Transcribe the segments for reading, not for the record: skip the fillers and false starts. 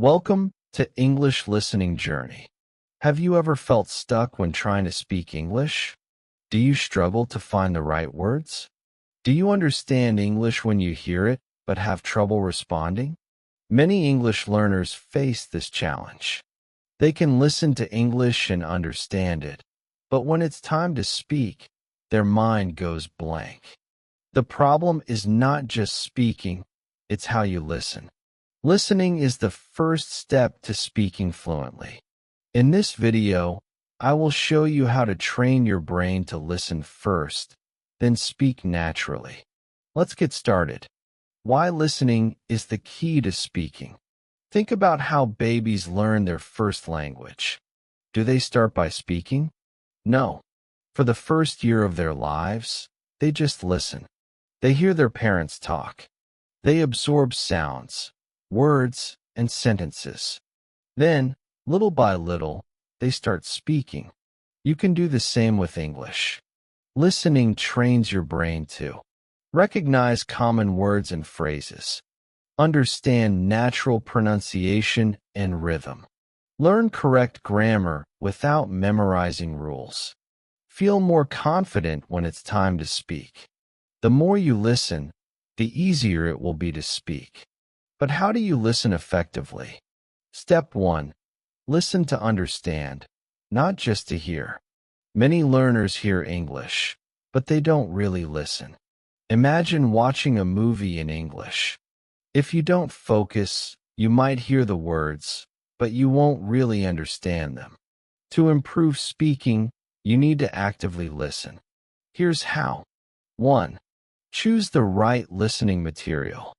Welcome to English Listening Journey. Have you ever felt stuck when trying to speak English? Do you struggle to find the right words? Do you understand English when you hear it but have trouble responding? Many English learners face this challenge. They can listen to English and understand it, but when it's time to speak, their mind goes blank. The problem is not just speaking, it's how you listen. Listening is the first step to speaking fluently. In this video, I will show you how to train your brain to listen first, then speak naturally. Let's get started. Why listening is the key to speaking. Think about how babies learn their first language. Do they start by speaking? No. For the first year of their lives, they just listen. They hear their parents talk. They absorb sounds, words, and sentences. Then, little by little, they start speaking. You can do the same with English. Listening trains your brain too. Recognize common words and phrases. Understand natural pronunciation and rhythm. Learn correct grammar without memorizing rules. Feel more confident when it's time to speak. The more you listen, the easier it will be to speak. But how do you listen effectively? Step 1. Listen to understand, not just to hear. Many learners hear English, but they don't really listen. Imagine watching a movie in English. If you don't focus, you might hear the words, but you won't really understand them. To improve speaking, you need to actively listen. Here's how. 1. Choose the right listening material.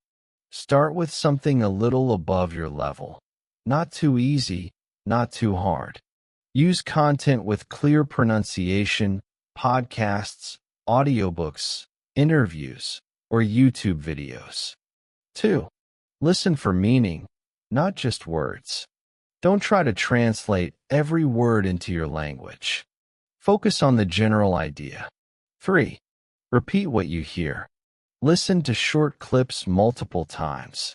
Start with something a little above your level. Not too easy, not too hard. Use content with clear pronunciation, podcasts, audiobooks, interviews, or YouTube videos. 2. Listen for meaning, not just words. Don't try to translate every word into your language. Focus on the general idea. 3. Repeat what you hear. Listen to short clips multiple times.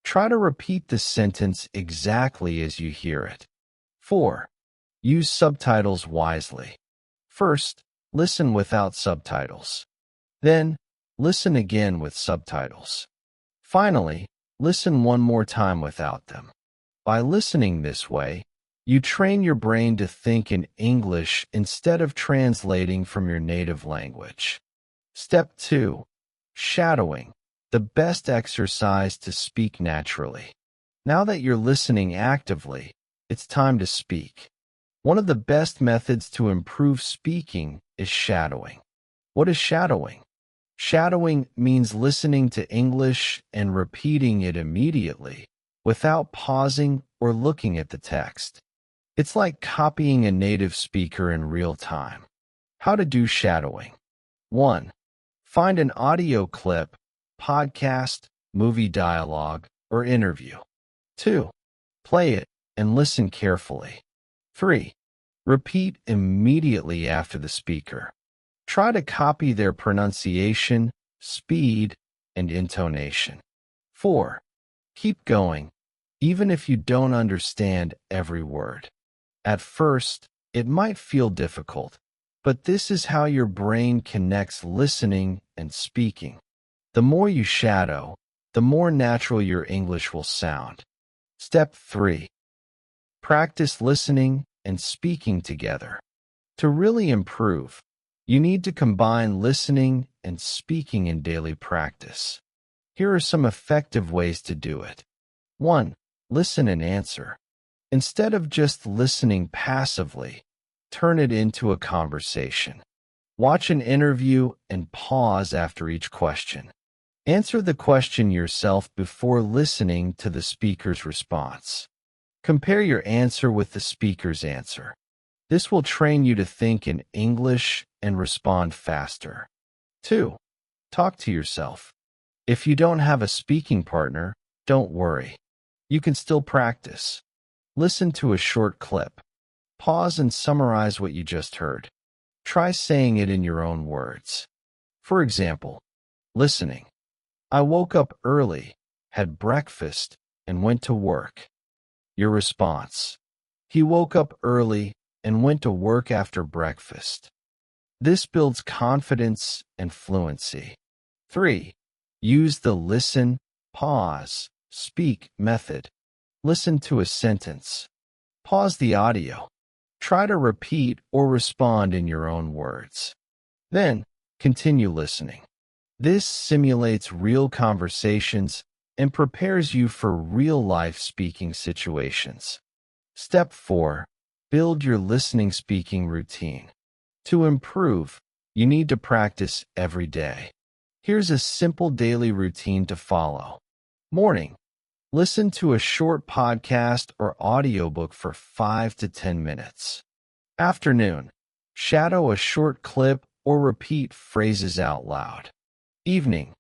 Try to repeat the sentence exactly as you hear it. 4. Use subtitles wisely. First, listen without subtitles. Then, listen again with subtitles. Finally, listen one more time without them. By listening this way, you train your brain to think in English instead of translating from your native language. Step 2. Shadowing, the best exercise to speak naturally. Now that you're listening actively, it's time to speak. One of the best methods to improve speaking is shadowing. What is shadowing? Shadowing means listening to English and repeating it immediately, without pausing or looking at the text. It's like copying a native speaker in real time. How to do shadowing. 1. Find an audio clip, podcast, movie dialogue, or interview. 2. Play it and listen carefully. 3. Repeat immediately after the speaker. Try to copy their pronunciation, speed, and intonation. 4. Keep going, even if you don't understand every word. At first, it might feel difficult, but this is how your brain connects listening and speaking. The more you shadow, the more natural your English will sound. Step 3. Practice listening and speaking together. To really improve, you need to combine listening and speaking in daily practice. Here are some effective ways to do it. 1. Listen and answer. Instead of just listening passively, turn it into a conversation. Watch an interview and pause after each question. Answer the question yourself before listening to the speaker's response. Compare your answer with the speaker's answer. This will train you to think in English and respond faster. 2. Talk to yourself. If you don't have a speaking partner, don't worry. You can still practice. Listen to a short clip. Pause and summarize what you just heard. Try saying it in your own words. For example, listening. I woke up early, had breakfast, and went to work. Your response. He woke up early and went to work after breakfast. This builds confidence and fluency. 3. Use the listen, pause, speak method. Listen to a sentence. Pause the audio. Try to repeat or respond in your own words. Then, continue listening. This simulates real conversations and prepares you for real-life speaking situations. Step 4. Build your listening speaking routine. To improve, you need to practice every day. Here's a simple daily routine to follow. Morning. Listen to a short podcast or audiobook for 5 to 10 minutes. Afternoon. Shadow a short clip or repeat phrases out loud. Evening.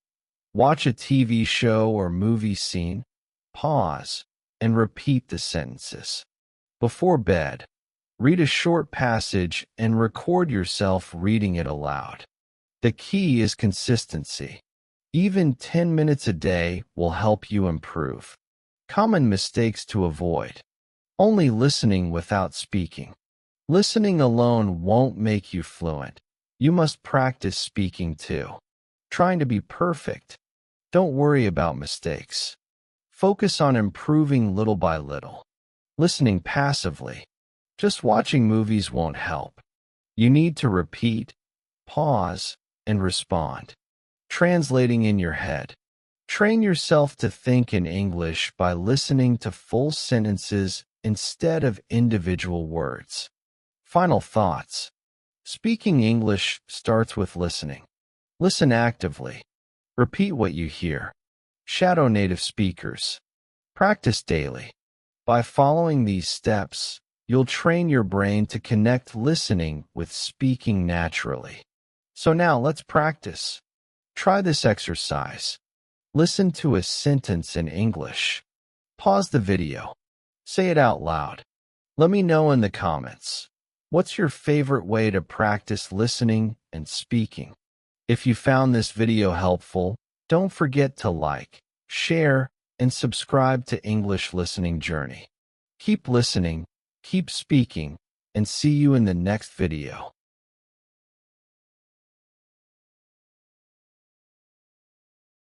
Watch a TV show or movie scene, pause, and repeat the sentences. Before bed, read a short passage and record yourself reading it aloud. The key is consistency. Even 10 minutes a day will help you improve. Common mistakes to avoid. Only listening without speaking. Listening alone won't make you fluent. You must practice speaking too. Trying to be perfect. Don't worry about mistakes. Focus on improving little by little. Listening passively. Just watching movies won't help. You need to repeat, pause, and respond. Translating in your head. Train yourself to think in English by listening to full sentences instead of individual words. Final thoughts. Speaking English starts with listening. Listen actively. Repeat what you hear. Shadow native speakers. Practice daily. By following these steps, you'll train your brain to connect listening with speaking naturally. So now let's practice. Try this exercise. Listen to a sentence in English. Pause the video. Say it out loud. Let me know in the comments. What's your favorite way to practice listening and speaking? If you found this video helpful, don't forget to like, share, and subscribe to English Listening Journey. Keep listening, keep speaking, and see you in the next video.